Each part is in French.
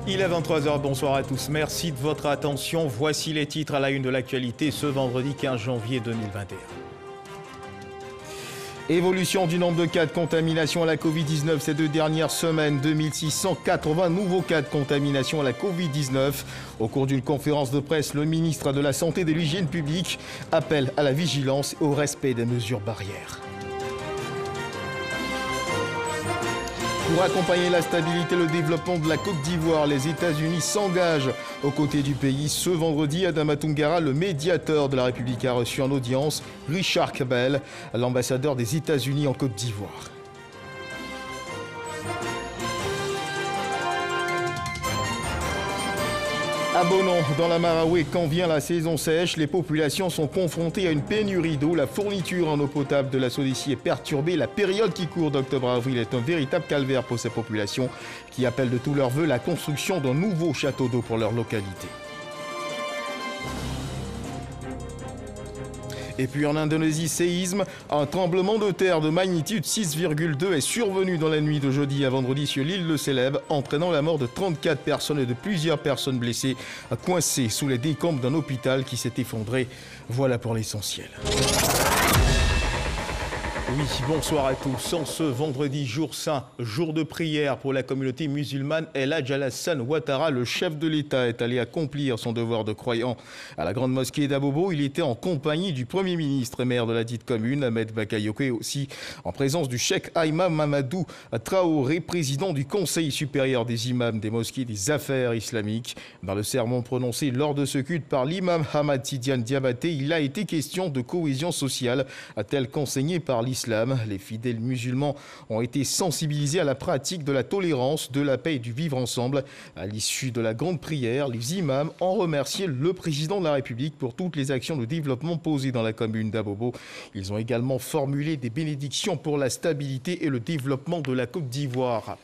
Il est 23 h, bonsoir à tous. Merci de votre attention. Voici les titres à la une de l'actualité ce vendredi 15 janvier 2021. Évolution du nombre de cas de contamination à la Covid-19 ces 2 dernières semaines. 2680 nouveaux cas de contamination à la Covid-19. Au cours d'une conférence de presse, le ministre de la Santé et de l'Hygiène publique appelle à la vigilance et au respect des mesures barrières. Pour accompagner la stabilité et le développement de la Côte d'Ivoire, les États-Unis s'engagent aux côtés du pays. Ce vendredi, Adama Toungara, le médiateur de la République, a reçu en audience Richard Kabel, l'ambassadeur des États-Unis en Côte d'Ivoire. À Bonon, dans la Maraoué, quand vient la saison sèche, les populations sont confrontées à une pénurie d'eau. La fourniture en eau potable de la Sodeci est perturbée. La période qui court d'octobre à avril est un véritable calvaire pour ces populations qui appellent de tous leurs vœux la construction d'un nouveau château d'eau pour leur localité. Et puis en Indonésie, séisme, un tremblement de terre de magnitude 6,2 est survenu dans la nuit de jeudi à vendredi sur l'île de Célèbes, entraînant la mort de 34 personnes et de plusieurs personnes blessées, coincées sous les décombres d'un hôpital qui s'est effondré. Voilà pour l'essentiel. Oui, bonsoir à tous. En ce vendredi, jour saint, jour de prière pour la communauté musulmane, El Hadj Alassane Ouattara, le chef de l'État, est allé accomplir son devoir de croyant à la grande mosquée d'Abobo. Il était en compagnie du Premier ministre et maire de la dite commune, Ahmed Bakayoko, et aussi en présence du cheikh Aïma Mamadou Traoré, président du Conseil supérieur des imams des mosquées des affaires islamiques. Dans le sermon prononcé lors de ce culte par l'imam Hamad Tidiane Diabaté, il a été question de cohésion sociale, tel qu'enseigné par l'islam. Les fidèles musulmans ont été sensibilisés à la pratique de la tolérance, de la paix et du vivre ensemble. À l'issue de la grande prière, les imams ont remercié le président de la République pour toutes les actions de développement posées dans la commune d'Abobo. Ils ont également formulé des bénédictions pour la stabilité et le développement de la Côte d'Ivoire.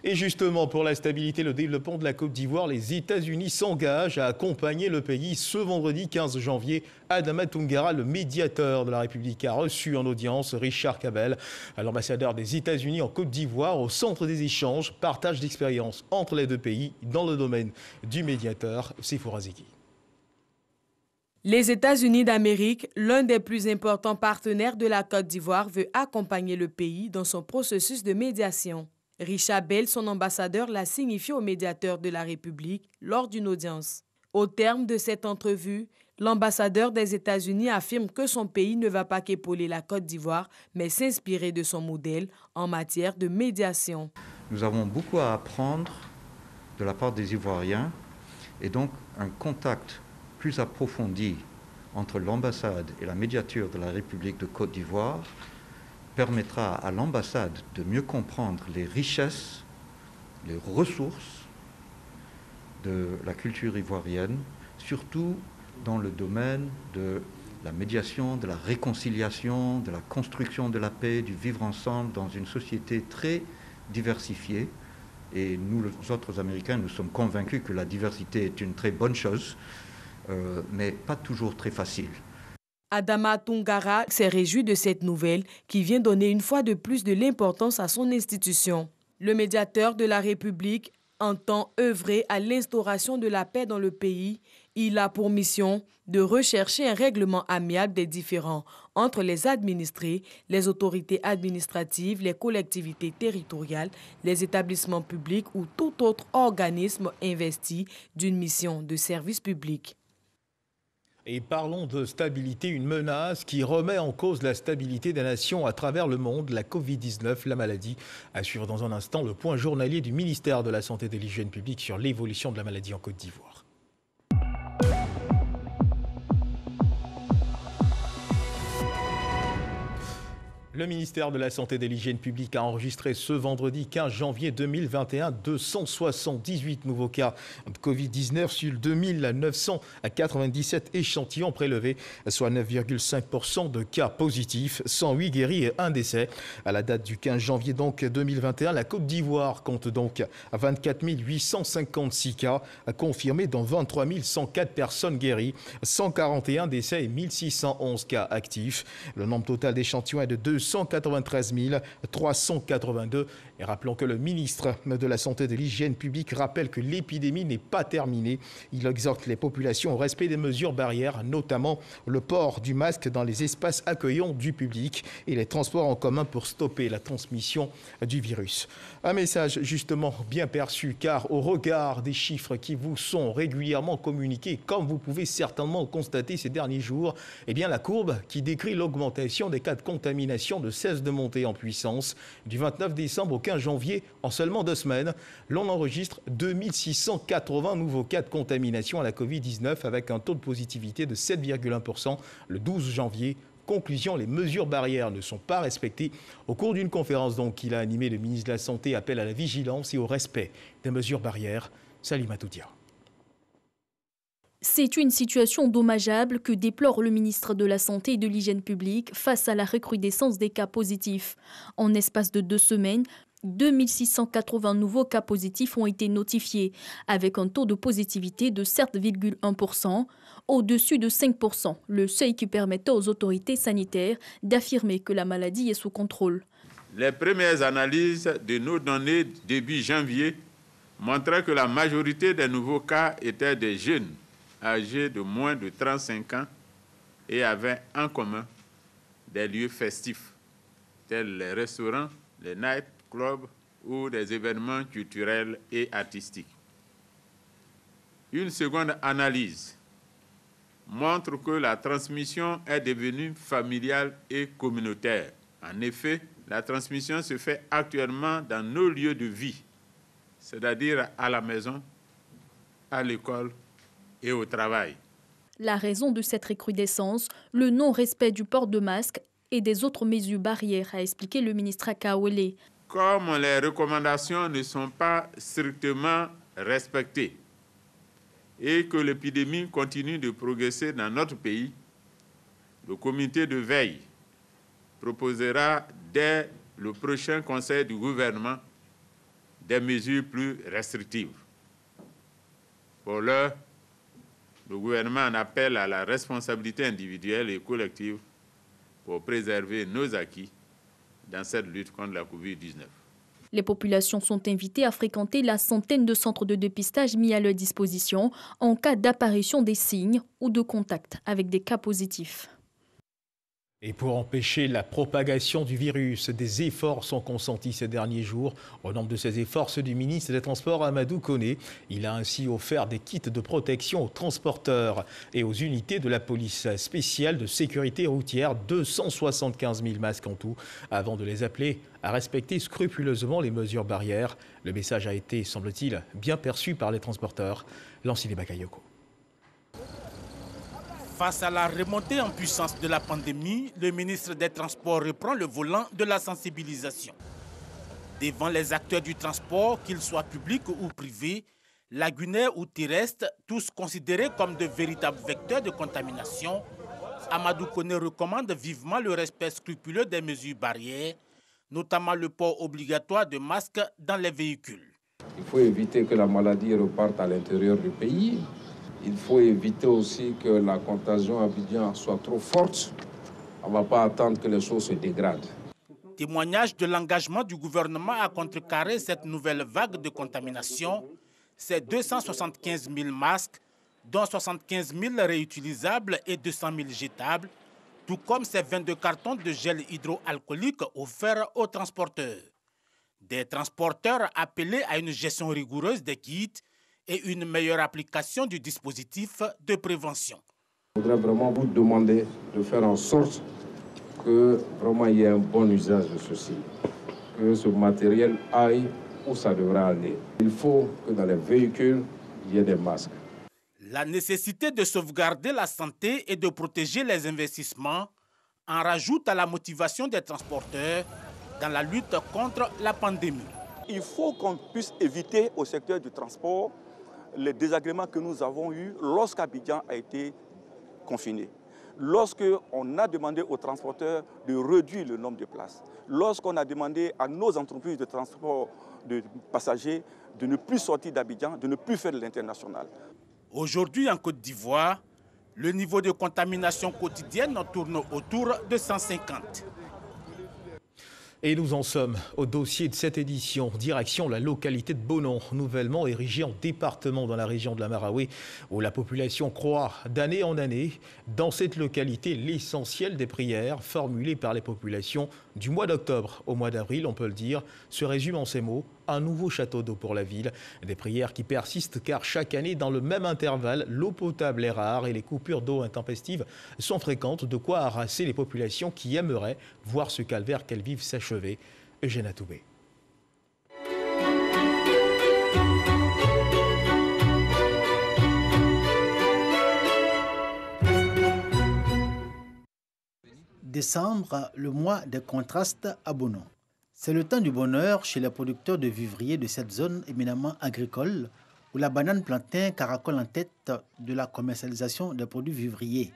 Et justement, pour la stabilité et le développement de la Côte d'Ivoire, les États-Unis s'engagent à accompagner le pays. Ce vendredi 15 janvier, Adama Toungara, le médiateur de la République, a reçu en audience Richard Kabel, l'ambassadeur des États-Unis en Côte d'Ivoire, au centre des échanges, partage d'expériences entre les deux pays dans le domaine du médiateur, Sefoura Zeki. Les États-Unis d'Amérique, l'un des plus importants partenaires de la Côte d'Ivoire, veut accompagner le pays dans son processus de médiation. Richard Bell, son ambassadeur, l'a signifié au médiateur de la République lors d'une audience. Au terme de cette entrevue, l'ambassadeur des États-Unis affirme que son pays ne va pas qu'épauler la Côte d'Ivoire, mais s'inspirer de son modèle en matière de médiation. Nous avons beaucoup à apprendre de la part des Ivoiriens et donc un contact plus approfondi entre l'ambassade et la médiature de la République de Côte d'Ivoire permettra à l'ambassade de mieux comprendre les richesses, les ressources de la culture ivoirienne, surtout dans le domaine de la médiation, de la réconciliation, de la construction de la paix, du vivre ensemble dans une société très diversifiée. Et nous, les autres Américains, nous sommes convaincus que la diversité est une très bonne chose, mais pas toujours très facile. Adama Toungara s'est réjoui de cette nouvelle qui vient donner une fois de plus de l'importance à son institution. Le médiateur de la République entend œuvrer à l'instauration de la paix dans le pays. Il a pour mission de rechercher un règlement amiable des différends entre les administrés, les autorités administratives, les collectivités territoriales, les établissements publics ou tout autre organisme investi d'une mission de service public. Et parlons de stabilité, une menace qui remet en cause la stabilité des nations à travers le monde, la Covid-19, la maladie. À suivre dans un instant le point journalier du ministère de la Santé et de l'Hygiène publique sur l'évolution de la maladie en Côte d'Ivoire. Le ministère de la Santé et de l'Hygiène publique a enregistré ce vendredi 15 janvier 2021 278 nouveaux cas de Covid-19 sur 2997 échantillons prélevés, soit 9,5% de cas positifs, 108 guéris et 1 décès. À la date du 15 janvier donc 2021, la Côte d'Ivoire compte donc 24 856 cas confirmés, dont 23 104 personnes guéries, 141 décès et 1611 cas actifs. Le nombre total d'échantillons est de 200 293 382. Et rappelons que le ministre de la Santé et de l'Hygiène publique rappelle que l'épidémie n'est pas terminée. Il exhorte les populations au respect des mesures barrières, notamment le port du masque dans les espaces accueillants du public et les transports en commun pour stopper la transmission du virus. Un message justement bien perçu, car au regard des chiffres qui vous sont régulièrement communiqués, comme vous pouvez certainement constater ces derniers jours, eh bien la courbe qui décrit l'augmentation des cas de contamination ne cesse de monter en puissance. Du 29 décembre au 15 janvier, en seulement 2 semaines, l'on enregistre 2680 nouveaux cas de contamination à la Covid-19 avec un taux de positivité de 7,1% le 12 janvier. Conclusion, les mesures barrières ne sont pas respectées. Au cours d'une conférence donc qu'il a animée, le ministre de la Santé appelle à la vigilance et au respect des mesures barrières. Salima Toudia. C'est une situation dommageable que déplore le ministre de la Santé et de l'Hygiène publique face à la recrudescence des cas positifs. En espace de 2 semaines, 2680 nouveaux cas positifs ont été notifiés, avec un taux de positivité de 7,1%, au-dessus de 5%, le seuil qui permettait aux autorités sanitaires d'affirmer que la maladie est sous contrôle. Les premières analyses de nos données début janvier montraient que la majorité des nouveaux cas étaient des jeunes âgés de moins de 35 ans et avaient en commun des lieux festifs, tels les restaurants, les nightclubs ou des événements culturels et artistiques. Une seconde analyse montre que la transmission est devenue familiale et communautaire. En effet, la transmission se fait actuellement dans nos lieux de vie, c'est-à-dire à la maison, à l'école et au travail. La raison de cette recrudescence, le non-respect du port de masque et des autres mesures barrières, a expliqué le ministre Akaole. Comme les recommandations ne sont pas strictement respectées et que l'épidémie continue de progresser dans notre pays, le comité de veille proposera dès le prochain conseil du gouvernement des mesures plus restrictives. Pour l'heure, le gouvernement en appelle à la responsabilité individuelle et collective pour préserver nos acquis dans cette lutte contre la Covid-19. Les populations sont invitées à fréquenter la centaine de centres de dépistage mis à leur disposition en cas d'apparition des signes ou de contact avec des cas positifs. Et pour empêcher la propagation du virus, des efforts sont consentis ces derniers jours. Au nombre de ces efforts, ceux du ministre des Transports, Amadou Koné. Il a ainsi offert des kits de protection aux transporteurs et aux unités de la police spéciale de sécurité routière, 275 000 masques en tout, avant de les appeler à respecter scrupuleusement les mesures barrières. Le message a été, semble-t-il, bien perçu par les transporteurs. Lancine Bakayoko. Face à la remontée en puissance de la pandémie, le ministre des Transports reprend le volant de la sensibilisation. Devant les acteurs du transport, qu'ils soient publics ou privés, lagunaires ou terrestres, tous considérés comme de véritables vecteurs de contamination, Amadou Koné recommande vivement le respect scrupuleux des mesures barrières, notamment le port obligatoire de masques dans les véhicules. Il faut éviter que la maladie reparte à l'intérieur du pays. Il faut éviter aussi que la contagion à Abidjan soit trop forte. On ne va pas attendre que les choses se dégradent. Témoignage de l'engagement du gouvernement à contrecarrer cette nouvelle vague de contamination, c'est 275 000 masques, dont 75 000 réutilisables et 200 000 jetables, tout comme ces 22 cartons de gel hydroalcoolique offerts aux transporteurs. Des transporteurs appelés à une gestion rigoureuse des kits et une meilleure application du dispositif de prévention. Je voudrais vraiment vous demander de faire en sorte que vraiment il y ait un bon usage de ceci, que ce matériel aille où ça devrait aller. Il faut que dans les véhicules, il y ait des masques. La nécessité de sauvegarder la santé et de protéger les investissements en rajoute à la motivation des transporteurs dans la lutte contre la pandémie. Il faut qu'on puisse éviter au secteur du transport les désagréments que nous avons eus lorsqu'Abidjan a été confiné. Lorsqu'on a demandé aux transporteurs de réduire le nombre de places. Lorsqu'on a demandé à nos entreprises de transport de passagers de ne plus sortir d'Abidjan, de ne plus faire de l'international. Aujourd'hui en Côte d'Ivoire, le niveau de contamination quotidienne tourne autour de 150. Et nous en sommes au dossier de cette édition. Direction la localité de Bonon, nouvellement érigée en département dans la région de la Maraoué, où la population croît d'année en année. Dans cette localité, l'essentiel des prières formulées par les populations du mois d'octobre au mois d'avril, on peut le dire, se résume en ces mots: un nouveau château d'eau pour la ville. Des prières qui persistent car chaque année, dans le même intervalle, l'eau potable est rare et les coupures d'eau intempestives sont fréquentes, de quoi harasser les populations qui aimeraient voir ce calvaire qu'elles vivent s'achever. Eugène Atoubé. Décembre, le mois des contrastes à Bonon. C'est le temps du bonheur chez les producteurs de vivriers de cette zone éminemment agricole où la banane plantain caracole en tête de la commercialisation des produits vivriers.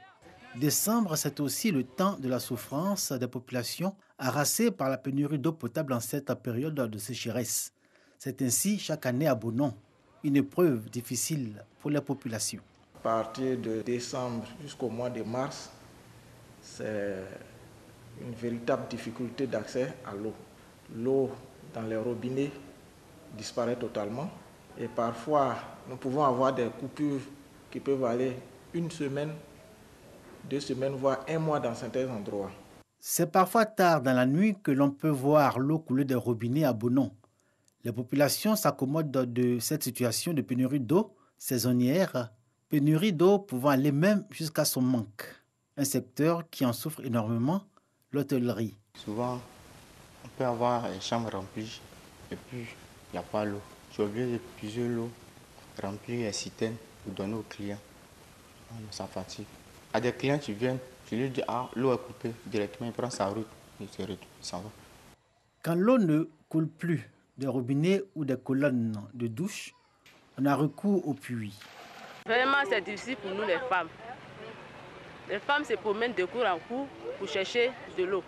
Décembre, c'est aussi le temps de la souffrance des populations harassées par la pénurie d'eau potable en cette période de sécheresse. C'est ainsi chaque année à Bonon, une épreuve difficile pour les populations. À partir de décembre jusqu'au mois de mars, c'est une véritable difficulté d'accès à l'eau. L'eau dans les robinets disparaît totalement et parfois nous pouvons avoir des coupures qui peuvent aller une semaine, 2 semaines, voire 1 mois dans certains endroits. C'est parfois tard dans la nuit que l'on peut voir l'eau couler des robinets à Bonon. Les populations s'accommodent de cette situation de pénurie d'eau saisonnière, pénurie d'eau pouvant aller même jusqu'à son manque. Un secteur qui en souffre énormément, l'hôtellerie. Souvent, on peut avoir les chambres remplies et puis il n'y a pas l'eau. Je suis obligé de puiser l'eau, remplir les citernes pour donner aux clients. Ça fatigue. À des clients qui viennent, je lui dis l'eau est coupée directement, il prend sa route, il se retrouve, il s'en va. Quand l'eau ne coule plus des robinets ou des colonnes de douche, on a recours au puits. Vraiment, c'est difficile pour nous les femmes. Les femmes se promènent de cour en cour pour chercher de l'eau.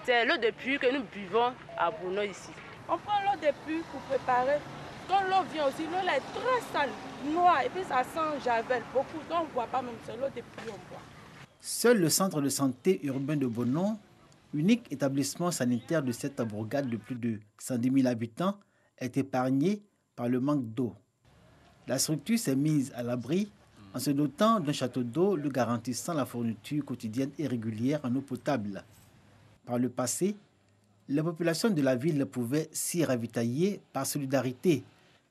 C'est l'eau de puits que nous buvons à Bonon ici. On prend l'eau de puits pour préparer. Quand l'eau vient aussi, l'eau est très sale, noire, et puis ça sent javel beaucoup. Donc on ne boit pas même, c'est l'eau de puits on boit. Seul le centre de santé urbain de Bonon, unique établissement sanitaire de cette bourgade de plus de 110 000 habitants, est épargné par le manque d'eau. La structure s'est mise à l'abri en se dotant d'un château d'eau lui garantissant la fourniture quotidienne et régulière en eau potable. Par le passé, les populations de la ville pouvaient s'y ravitailler par solidarité,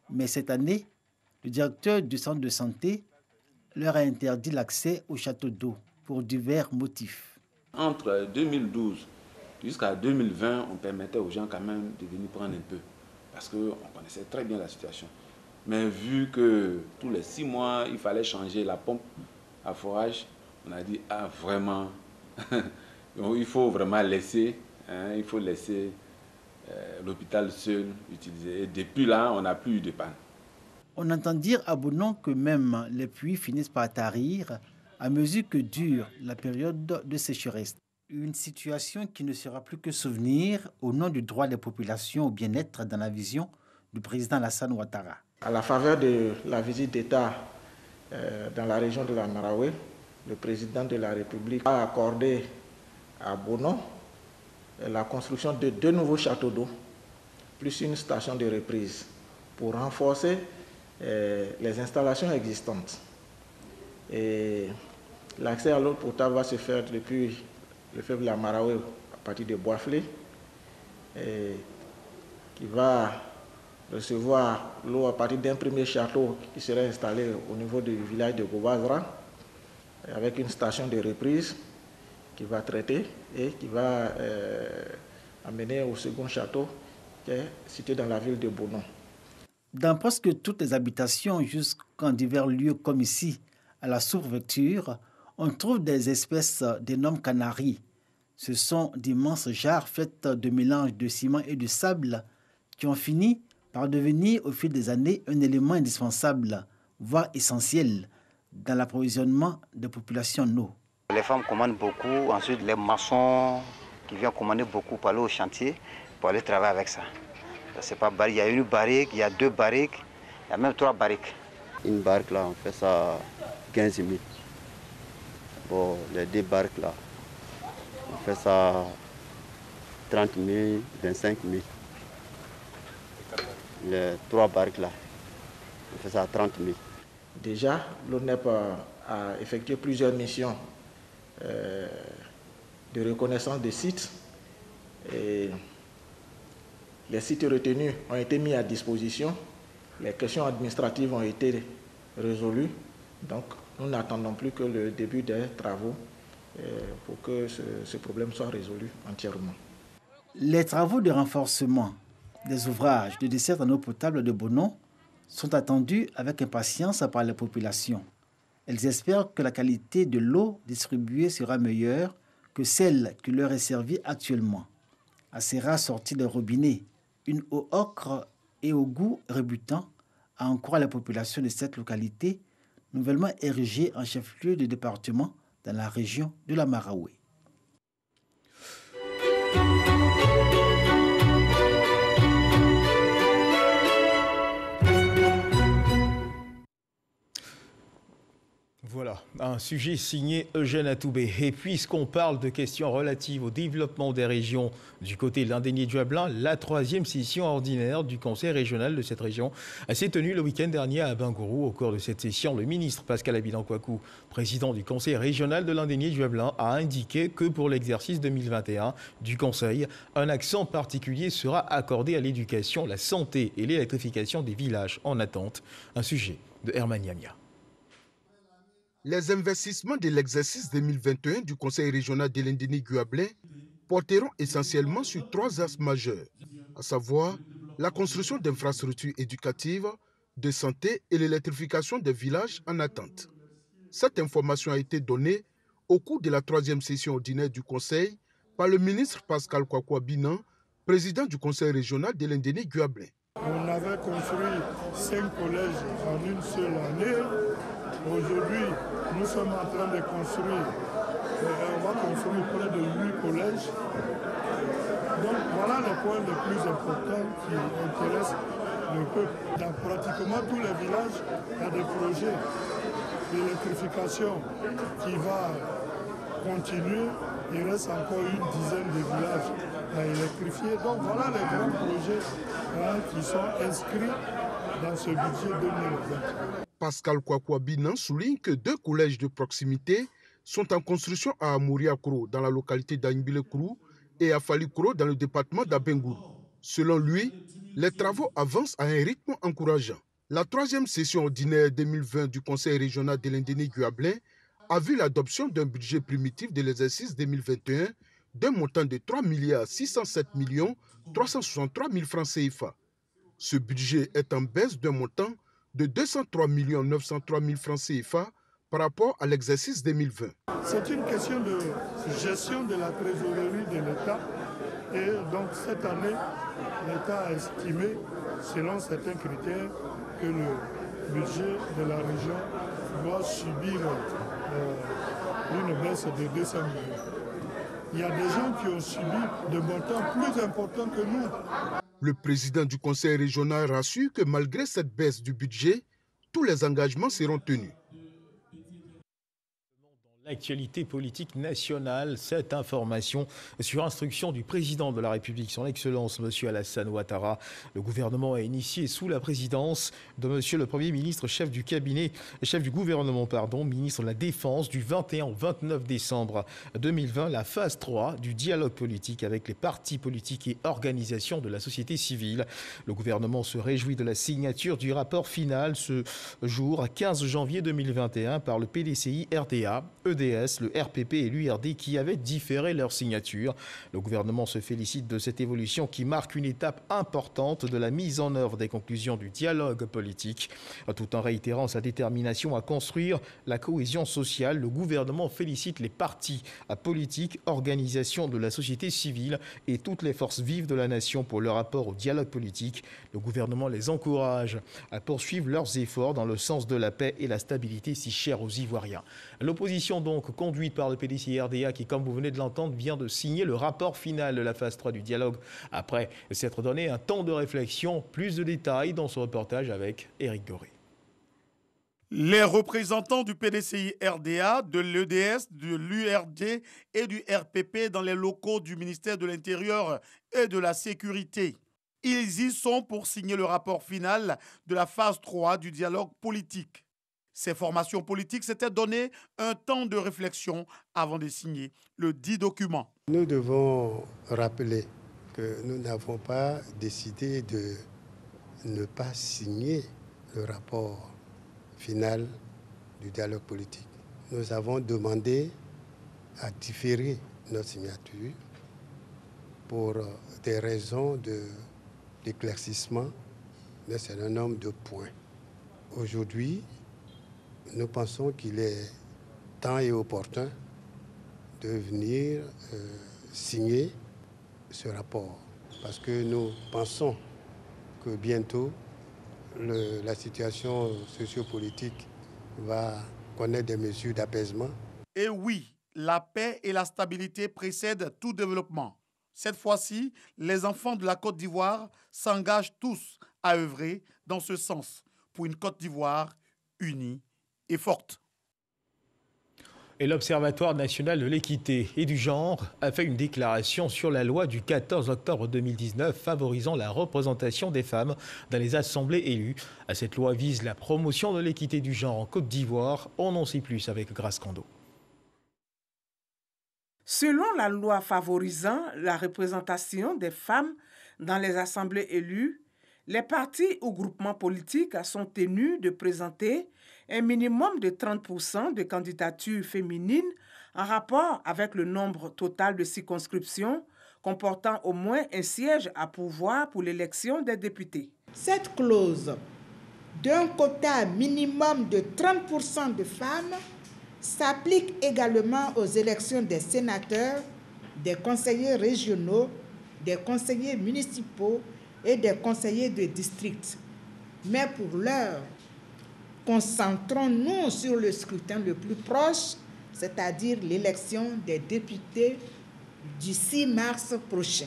mais cette année, le directeur du centre de santé leur a interdit l'accès au château d'eau pour divers motifs. Entre 2012 jusqu'à 2020, on permettait aux gens quand même de venir prendre un peu, parce qu'on connaissait très bien la situation. Mais vu que tous les 6 mois, il fallait changer la pompe à forage, on a dit, vraiment, il faut vraiment laisser, il faut laisser l'hôpital seul utiliser. Et depuis là, on n'a plus eu de panne. On entend dire à Bonon que même les puits finissent par tarir à mesure que dure la période de sécheresse. Une situation qui ne sera plus que souvenir au nom du droit des populations au bien-être dans la vision du président Alassane Ouattara. À la faveur de la visite d'État dans la région de la Maraoué, le président de la République a accordé à Bonon la construction de 2 nouveaux châteaux d'eau, plus une station de reprise, pour renforcer les installations existantes. Et l'accès à l'eau potable va se faire depuis le fleuve de la Maraoué à partir de Boisflé, qui va recevoir l'eau à partir d'un premier château qui serait installé au niveau du village de Gobazra, avec une station de reprise qui va traiter et qui va amener au second château qui est situé dans la ville de Bonon. Dans presque toutes les habitations, jusqu'en divers lieux comme ici, à la sous-préfecture, on trouve des espèces d'énormes canaries. Ce sont d'immenses jarres faites de mélange de ciment et de sable qui ont fini par devenir au fil des années un élément indispensable, voire essentiel, dans l'approvisionnement des populations en eau. Les femmes commandent beaucoup, ensuite les maçons qui viennent commander beaucoup pour aller au chantier, pour aller travailler avec ça. C'est pas barrique, il y a une barrique, il y a 2 barriques, il y a même 3 barriques. Une barque là, on fait ça 15 000. Bon, les 2 barques là, on fait ça 30 000, 25 000. Les 3 barques là, on fait ça à 30 000. Déjà, l'ONEP a effectué plusieurs missions de reconnaissance des sites. Et les sites retenus ont été mis à disposition. Les questions administratives ont été résolues. Donc, nous n'attendons plus que le début des travaux pour que ce problème soit résolu entièrement. Les travaux de renforcement des ouvrages de desserte en eau potable de Bonon sont attendus avec impatience par les populations. Elles espèrent que la qualité de l'eau distribuée sera meilleure que celle qui leur est servie actuellement. Assez rare sortie des robinets, une eau ocre et au goût rebutant a encouragé la population de cette localité, nouvellement érigée en chef-lieu de département dans la région de la Maraoué. Voilà, un sujet signé Eugène Atoubé. Et puisqu'on parle de questions relatives au développement des régions du côté de l'Indéni-Duablin, la 3e session ordinaire du Conseil régional de cette région s'est tenue le week-end dernier à Bingourou. Au cours de cette session, le ministre Pascal Abidan-Kouakou, président du Conseil régional de l'Indéni-Duablin, a indiqué que pour l'exercice 2021 du Conseil, un accent particulier sera accordé à l'éducation, la santé et l'électrification des villages en attente. Un sujet de Herman Yamia. Les investissements de l'exercice 2021 du Conseil régional de l'Indéni-Duablin porteront essentiellement sur 3 axes majeurs, à savoir la construction d'infrastructures éducatives, de santé et l'électrification des villages en attente. Cette information a été donnée au cours de la 3e session ordinaire du Conseil par le ministre Pascal Kwaku Abinan, président du Conseil régional de l'Indéni-Duablin. On avait construit 5 collèges en une seule année. Aujourd'hui, nous sommes en train de construire, on va construire près de 8 collèges. Donc voilà les points les plus importants qui intéressent le peuple. Dans pratiquement tous les villages, il y a des projets d'électrification qui va continuer. Il reste encore une dizaine de villages à électrifier. Donc voilà les grands projets qui sont inscrits dans ce budget 2020. Pascal Kwaku Abinan souligne que 2 collèges de proximité sont en construction à Amouriakro, dans la localité d'Agnbilekro, et à Falikro, dans le département d'Abengourou. Selon lui, les travaux avancent à un rythme encourageant. La 3e session ordinaire 2020 du Conseil régional de l'Indéni-Duablin a vu l'adoption d'un budget primitif de l'exercice 2021 d'un montant de 3 607 363 000 francs CFA. Ce budget est en baisse d'un montant de 203 903 000 francs CFA par rapport à l'exercice 2020. C'est une question de gestion de la trésorerie de l'État. Et donc cette année, l'État a estimé, selon certains critères, que le budget de la région doit subir une baisse de 200 millions. Il y a des gens qui ont subi des montants plus importants que nous. Le président du Conseil régional rassure que malgré cette baisse du budget, tous les engagements seront tenus. L'actualité politique nationale, cette information sur instruction du président de la République, son Excellence M. Alassane Ouattara. Le gouvernement a initié sous la présidence de M. le Premier ministre, chef du gouvernement, ministre de la Défense, du 21 au 29 décembre 2020, la phase 3 du dialogue politique avec les partis politiques et organisations de la société civile. Le gouvernement se réjouit de la signature du rapport final ce jour, 15 janvier 2021, par le PDCI RDA, EDS, le RPP et l'URD qui avaient différé leur signature. Le gouvernement se félicite de cette évolution qui marque une étape importante de la mise en œuvre des conclusions du dialogue politique. Tout en réitérant sa détermination à construire la cohésion sociale, le gouvernement félicite les partis politiques, organisations de la société civile et toutes les forces vives de la nation pour leur rapport au dialogue politique. Le gouvernement les encourage à poursuivre leurs efforts dans le sens de la paix et la stabilité si chère aux Ivoiriens. L'opposition donc conduite par le PDCI-RDA qui, comme vous venez de l'entendre, vient de signer le rapport final de la phase 3 du dialogue après s'être donné un temps de réflexion. Plus de détails dans ce reportage avec Éric Doré. Les représentants du PDCI-RDA, de l'EDS, de l'URD et du RPP dans les locaux du ministère de l'Intérieur et de la Sécurité. Ils y sont pour signer le rapport final de la phase 3 du dialogue politique. Ces formations politiques s'étaient donné un temps de réflexion avant de signer le dit document. Nous devons rappeler que nous n'avons pas décidé de ne pas signer le rapport final du dialogue politique. Nous avons demandé à différer notre signature pour des raisons d'éclaircissement d'un certain nombre de points. Aujourd'hui, nous pensons qu'il est temps et opportun de venir signer ce rapport parce que nous pensons que bientôt la situation sociopolitique va connaître des mesures d'apaisement. Et oui, la paix et la stabilité précèdent tout développement. Cette fois-ci, les enfants de la Côte d'Ivoire s'engagent tous à œuvrer dans ce sens pour une Côte d'Ivoire unie et forte. Et l'Observatoire national de l'équité et du genre a fait une déclaration sur la loi du 14 octobre 2019 favorisant la représentation des femmes dans les assemblées élues. Cette loi vise la promotion de l'équité du genre en Côte d'Ivoire. On en sait plus avec Grace Kando. Selon la loi favorisant la représentation des femmes dans les assemblées élues, les partis ou groupements politiques sont tenus de présenter un minimum de 30% de candidatures féminines en rapport avec le nombre total de circonscriptions comportant au moins un siège à pourvoir pour l'élection des députés. Cette clause d'un quota minimum de 30% de femmes s'applique également aux élections des sénateurs, des conseillers régionaux, des conseillers municipaux et des conseillers de district. Mais pour l'heure, concentrons-nous sur le scrutin le plus proche, c'est-à-dire l'élection des députés du 6 mars prochain.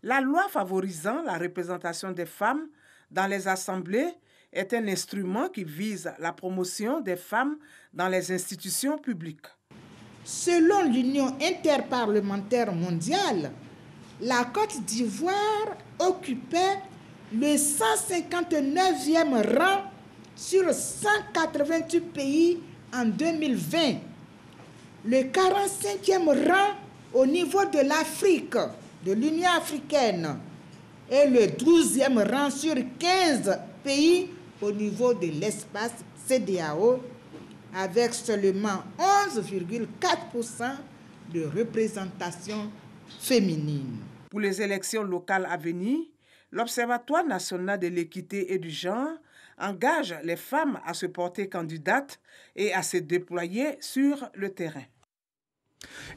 La loi favorisant la représentation des femmes dans les assemblées est un instrument qui vise la promotion des femmes dans les institutions publiques. Selon l'Union interparlementaire mondiale, la Côte d'Ivoire occupait le 159e rang sur 188 pays en 2020, le 45e rang au niveau de l'Afrique, de l'Union africaine, et le 12e rang sur 15 pays au niveau de l'espace CEDEAO, avec seulement 11,4% de représentation féminine. Pour les élections locales à venir, l'Observatoire national de l'équité et du genre engage les femmes à se porter candidates et à se déployer sur le terrain.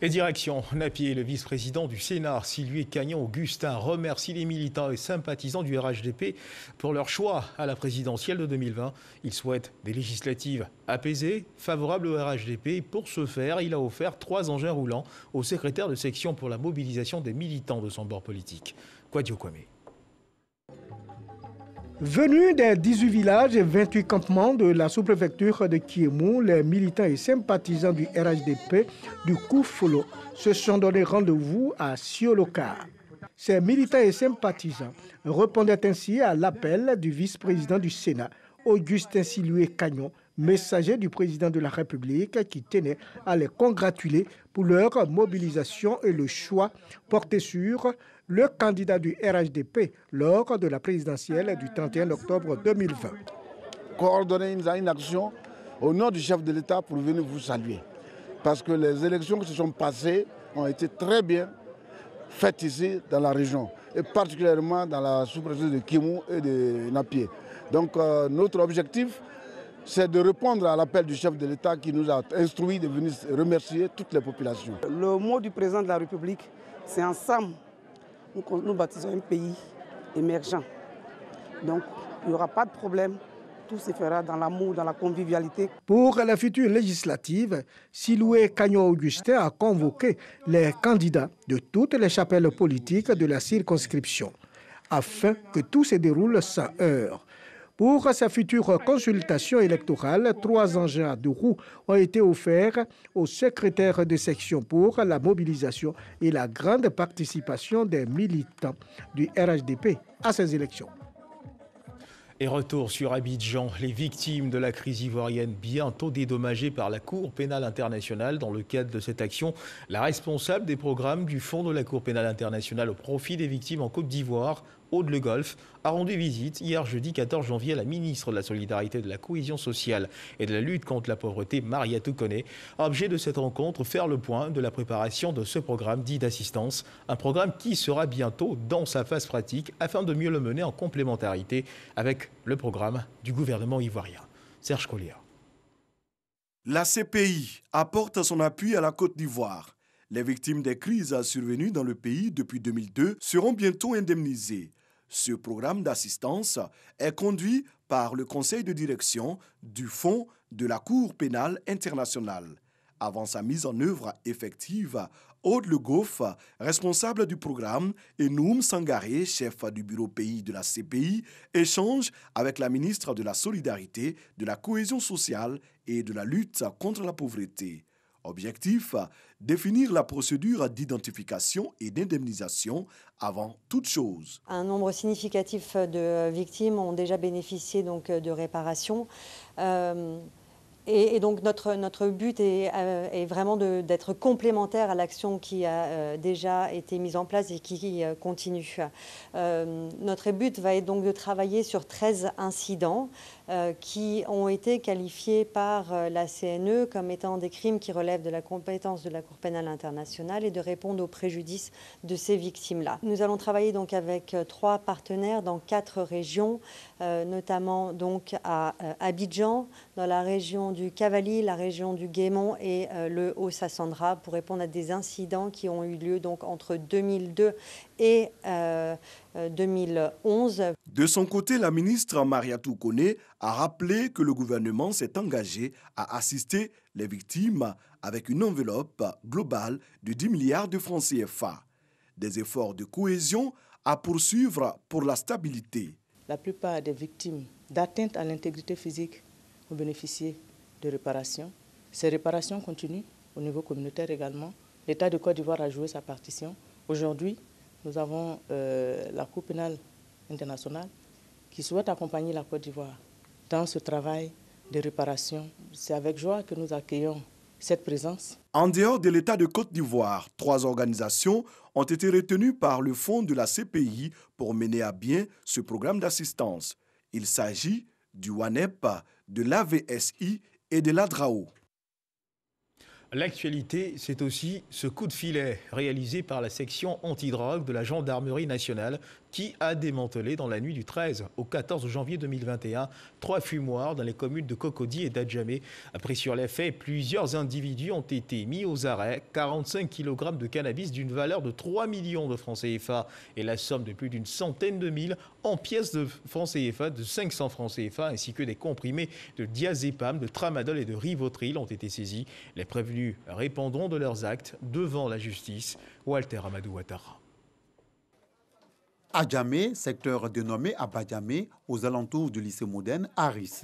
Et direction Napier, le vice-président du Sénat, Sylvie Cagnon-Augustin, remercie les militants et sympathisants du RHDP pour leur choix à la présidentielle de 2020. Il souhaite des législatives apaisées, favorables au RHDP. Pour ce faire, il a offert 3 engins roulants au secrétaire de section pour la mobilisation des militants de son bord politique. Kouadio Kwame. Venus des 18 villages et 28 campements de la sous-préfecture de Kiemou, les militants et sympathisants du RHDP du Koufolo se sont donné rendez-vous à Sioloka. Ces militants et sympathisants répondaient ainsi à l'appel du vice-président du Sénat, Augustin Siloué Cagnon, messager du président de la République qui tenait à les congratuler pour leur mobilisation et le choix porté sur le candidat du RHDP lors de la présidentielle du 31 octobre 2020. Coordonner une action au nom du chef de l'État pour venir vous saluer. Parce que les élections qui se sont passées ont été très bien faites ici dans la région, et particulièrement dans la sous-préfecture de Kiemou et de Napier. Donc notre objectif, c'est de répondre à l'appel du chef de l'État qui nous a instruit de venir remercier toutes les populations. Le mot du président de la République, c'est ensemble. Nous bâtissons un pays émergent. Donc, il n'y aura pas de problème. Tout se fera dans l'amour, dans la convivialité. Pour la future législative, Siloué Cagnon-Augustin a convoqué les candidats de toutes les chapelles politiques de la circonscription afin que tout se déroule sans heurts. Pour sa future consultation électorale, 3 engins de roues ont été offerts au secrétaire de section pour la mobilisation et la grande participation des militants du RHDP à ces élections. Et retour sur Abidjan, les victimes de la crise ivoirienne bientôt dédommagées par la Cour pénale internationale. Dans le cadre de cette action, la responsable des programmes du Fonds de la Cour pénale internationale au profit des victimes en Côte d'Ivoire, Aude Le Golf, a rendu visite hier jeudi 14 janvier à la ministre de la Solidarité, de la Cohésion sociale et de la lutte contre la pauvreté, Mariatou Koné. Objet de cette rencontre, faire le point de la préparation de ce programme dit d'assistance, un programme qui sera bientôt dans sa phase pratique afin de mieux le mener en complémentarité avec le programme du gouvernement ivoirien. Serge Collier. La CPI apporte son appui à la Côte d'Ivoire. Les victimes des crises survenues dans le pays depuis 2002 seront bientôt indemnisées. Ce programme d'assistance est conduit par le conseil de direction du Fonds de la Cour pénale internationale. Avant sa mise en œuvre effective, Aude Le Golf, responsable du programme, et Noum Sangaré, chef du bureau pays de la CPI, échangent avec la ministre de la Solidarité, de la Cohésion sociale et de la lutte contre la pauvreté. Objectif, définir la procédure d'identification et d'indemnisation avant toute chose. Un nombre significatif de victimes ont déjà bénéficié donc de réparation. Et donc notre but est vraiment d'être complémentaire à l'action qui a déjà été mise en place et qui continue. Notre but va être donc de travailler sur 13 incidents qui ont été qualifiés par la CNE comme étant des crimes qui relèvent de la compétence de la Cour pénale internationale et de répondre aux préjudices de ces victimes-là. Nous allons travailler donc avec 3 partenaires dans 4 régions, notamment donc à Abidjan, dans la région du Cavali, la région du Guémon et le Haut-Sassandra pour répondre à des incidents qui ont eu lieu donc entre 2002 et 2011. De son côté, la ministre Mariatou Koné a rappelé que le gouvernement s'est engagé à assister les victimes avec une enveloppe globale de 10 milliards de francs CFA. Des efforts de cohésion à poursuivre pour la stabilité. La plupart des victimes d'atteinte à l'intégrité physique ont bénéficié de réparations. Ces réparations continuent au niveau communautaire également. L'État de Côte d'Ivoire a joué sa partition. Aujourd'hui, nous avons la Cour pénale internationale qui souhaite accompagner la Côte d'Ivoire dans ce travail de réparation. C'est avec joie que nous accueillons cette présence. En dehors de l'État de Côte d'Ivoire, 3 organisations ont été retenues par le fonds de la CPI pour mener à bien ce programme d'assistance. Il s'agit du WANEP, de l'AVSI et de l'ADRAO. L'actualité, c'est aussi ce coup de filet réalisé par la section antidrogue de la Gendarmerie nationale qui a démantelé dans la nuit du 13 au 14 janvier 2021 3 fumoirs dans les communes de Cocody et d'Adjamé. Après sur les faits, plusieurs individus ont été mis aux arrêts. 45 kg de cannabis d'une valeur de 3 millions de francs CFA et la somme de plus d'une centaine de mille en pièces de francs CFA, de 500 francs CFA, ainsi que des comprimés de diazépam, de tramadol et de rivotril ont été saisis. Les prévenus répondront de leurs actes devant la justice. Walter Amadou Ouattara. Adjamé, secteur dénommé Abadjamé, aux alentours du lycée moderne Harris.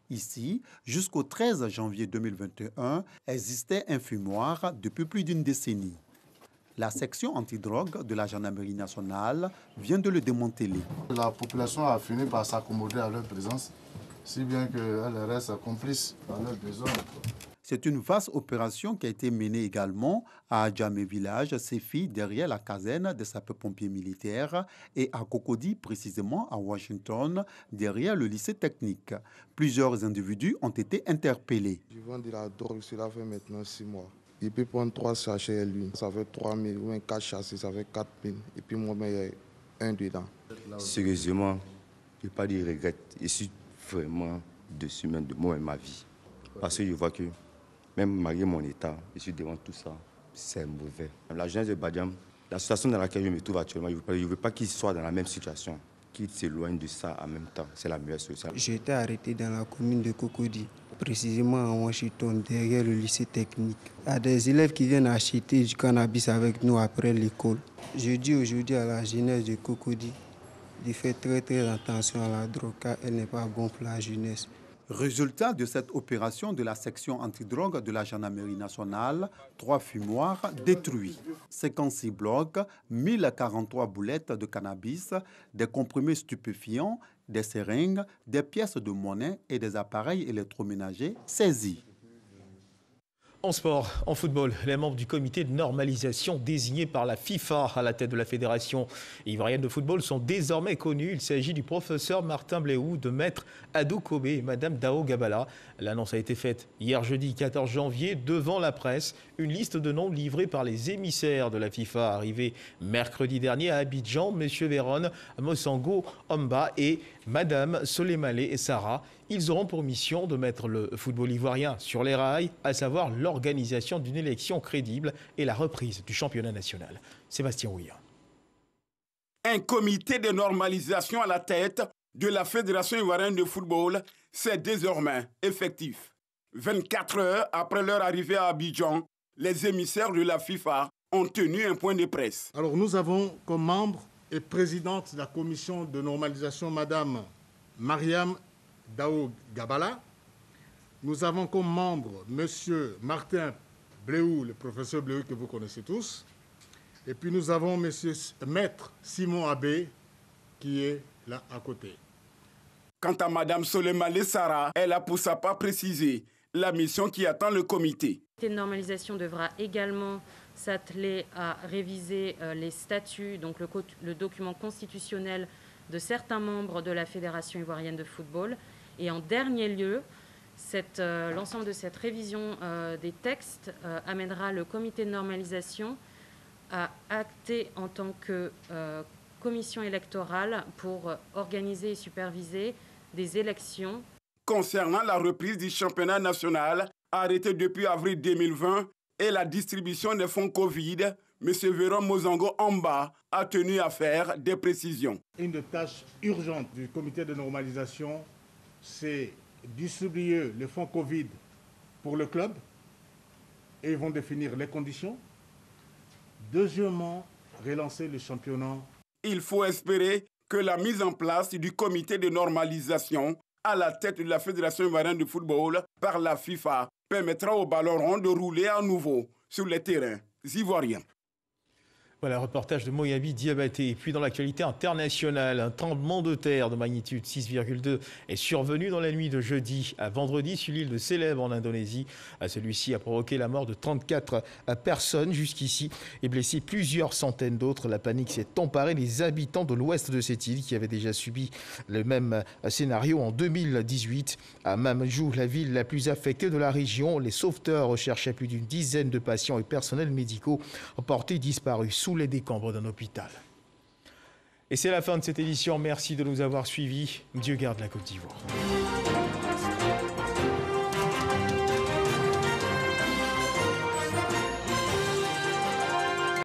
Ici, jusqu'au 13 janvier 2021, existait un fumoir depuis plus d'une décennie. La section antidrogue de la Gendarmerie nationale vient de le démanteler. La population a fini par s'accommoder à leur présence, si bien qu'elle reste complice dans leurs besoins. C'est une vaste opération qui a été menée également à Adjamé village, Séfi, derrière la caserne des sapeurs-pompiers militaires, et à Cocody, précisément à Washington, derrière le lycée technique. Plusieurs individus ont été interpellés. Je vends de la drogue, cela fait maintenant 6 mois. Il peut prendre 3 sachets lui, ça fait 3 000, ou 4 châssis, ça fait 4 000. Et puis moi, il y a un dedans. Sérieusement, je ne vais pas dire regrette. Je suis vraiment dessus même de moi et ma vie. Parce que je vois que même malgré mon état, je suis devant tout ça, c'est mauvais. La jeunesse de Badiam, la situation dans laquelle je me trouve actuellement, je ne veux pas qu'ils soient dans la même situation, qu'ils s'éloignent de ça en même temps. C'est la meilleure solution. J'ai été arrêté dans la commune de Cocody, précisément à Washington, derrière le lycée technique. Il y a des élèves qui viennent acheter du cannabis avec nous après l'école. Je dis aujourd'hui à la jeunesse de Cocody de faire très attention à la drogue car elle n'est pas bonne pour la jeunesse. Résultat de cette opération de la section antidrogue de la gendarmerie nationale, 3 fumoirs détruits, 56 blocs, 1043 boulettes de cannabis, des comprimés stupéfiants, des seringues, des pièces de monnaie et des appareils électroménagers saisis. En sport, en football, les membres du comité de normalisation désignés par la FIFA à la tête de la fédération ivoirienne de football sont désormais connus. Il s'agit du professeur Martin Bléou, de maître Adou Kobé et madame Dao Gabala. L'annonce a été faite hier jeudi 14 janvier devant la presse. Une liste de noms livrée par les émissaires de la FIFA arrivés mercredi dernier à Abidjan, M. Véron, Mosango, Omba et madame Soleimale et Sarah. Ils auront pour mission de mettre le football ivoirien sur les rails, à savoir l'organisation d'une élection crédible et la reprise du championnat national. Sébastien Houillard. Un comité de normalisation à la tête de la Fédération ivoirienne de football, c'est désormais effectif. 24 heures après leur arrivée à Abidjan, les émissaires de la FIFA ont tenu un point de presse. Alors nous avons comme membre et présidente de la commission de normalisation Madame Mariam Dao Gabala. Nous avons comme membre M. Martin Bléou, le professeur Bléou que vous connaissez tous. Et puis nous avons Maître Simon Abbé qui est là à côté. Quant à Mme Soleimale Sarah, elle a pour sa part précisé la mission qui attend le comité. Le comité de normalisation devra également s'atteler à réviser les statuts, donc le document constitutionnel de certains membres de la Fédération ivoirienne de football. Et en dernier lieu, l'ensemble de cette révision des textes amènera le comité de normalisation à acter en tant que commission électorale pour organiser et superviser des élections. Concernant la reprise du championnat national, arrêté depuis avril 2020, et la distribution des fonds Covid, M. Véron Mosango Omba a tenu à faire des précisions. Une des tâches urgentes du comité de normalisation, c'est distribuer les fonds Covid pour le club et ils vont définir les conditions. Deuxièmement, relancer le championnat. Il faut espérer que la mise en place du comité de normalisation à la tête de la Fédération ivoirienne de football par la FIFA permettra au ballon rond de rouler à nouveau sur les terrains ivoiriens. Voilà, reportage de Moyabi Diabaté. Et puis dans l'actualité internationale, un tremblement de terre de magnitude 6,2 est survenu dans la nuit de jeudi à vendredi sur l'île de Célèbes en Indonésie. Celui-ci a provoqué la mort de 34 personnes jusqu'ici et blessé plusieurs centaines d'autres. La panique s'est emparée des habitants de l'ouest de cette île qui avaient déjà subi le même scénario en 2018. À Mamdjou, la ville la plus affectée de la région, les sauveteurs recherchaient plus d'une dizaine de patients et personnels médicaux portés disparus sous les décombres d'un hôpital. Et c'est la fin de cette édition. Merci de nous avoir suivis. Dieu garde la Côte d'Ivoire.